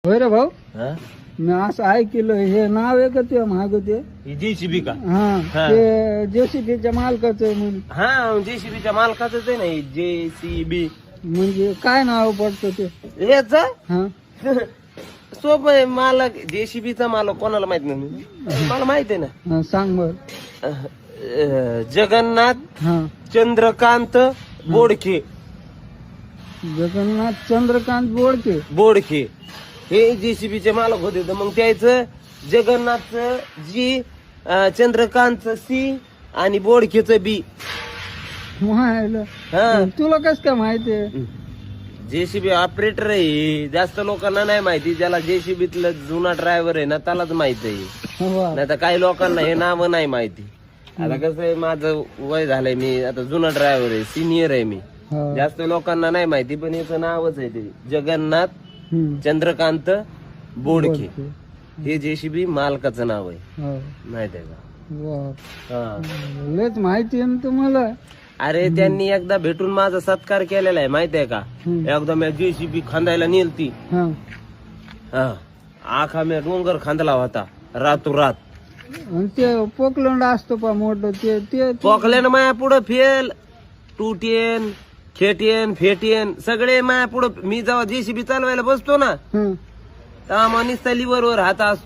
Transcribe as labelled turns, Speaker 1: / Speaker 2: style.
Speaker 1: होय रे भाऊ,
Speaker 2: हा?
Speaker 1: मी असं ऐकलं हे नाव आहे का ते महाग ते
Speaker 2: ही JCB का?
Speaker 1: हा
Speaker 2: हा.
Speaker 1: ते जेसीबीच्या मालकाचं आहे म्हणून.
Speaker 2: हा JCBच्या मालकाच आहे ना JCB.
Speaker 1: म्हणजे काय नाव पडतं ते?
Speaker 2: हेच
Speaker 1: हा
Speaker 2: सोप आहे मालक. JCBचा मालक कोणाला माहित नाही? मला माहित आहे ना.
Speaker 1: हा, सांग बर.
Speaker 2: जगन्नाथ
Speaker 1: हा
Speaker 2: चंद्रकांत बोडके.
Speaker 1: जगन्नाथ चंद्रकांत बोडके
Speaker 2: हे JCBचे मालक होते. तर मग त्याचं जगन्नाथचं जी, चंद्रकांतचं C आणि बोडकेचं B.
Speaker 1: माहिलं.
Speaker 2: हा
Speaker 1: तुला कस काय माहिती आहे?
Speaker 2: JCB ऑपरेटर आहे. जास्त लोकांना नाही माहिती. ज्याला JCBतलं जुना ड्रायव्हर आहे ना त्यालाच माहित आहे.
Speaker 1: वा.
Speaker 2: नाही तर काही लोकांना हे नाव नाही माहिती. आता कसं आहे, माझं वय झालंय, मी आता जुना ड्रायव्हर आहे, सिनियर आहे मी.
Speaker 1: हा.
Speaker 2: जास्त लोकांना नाही माहिती, पण याचं नावच आहे ते जगन्नाथ
Speaker 1: हम्म.
Speaker 2: चंद्रकांत बोडके.
Speaker 1: बोडके.
Speaker 2: हे JCB मालकाचं नाव आहे.
Speaker 1: हो.
Speaker 2: माहित आहे का?
Speaker 1: वा.
Speaker 2: हा.
Speaker 1: लयच माहिती आहे ना तुम्हाला.
Speaker 2: अरे त्यांनी एकदा भेटून माझा सत्कार केलेला आहे, माहित आहे का?
Speaker 1: हम्म.
Speaker 2: एकदा मी JCB खांदायला नेलती.
Speaker 1: हा
Speaker 2: हा, आखा मी डोंगर खांदला होता रातोरात.
Speaker 1: आणि ते पोकलंड असतो पा मोठं ते ते
Speaker 2: पोकल्यानं माया पुढं फेल, टूटेन, खेटेन, फेटेन सगळे माया पुढं. मी जेव्हा JCB चालवायला बसतो ना,
Speaker 1: हं.
Speaker 2: तेव्हा माणूस लिव्हरवर हात असतो.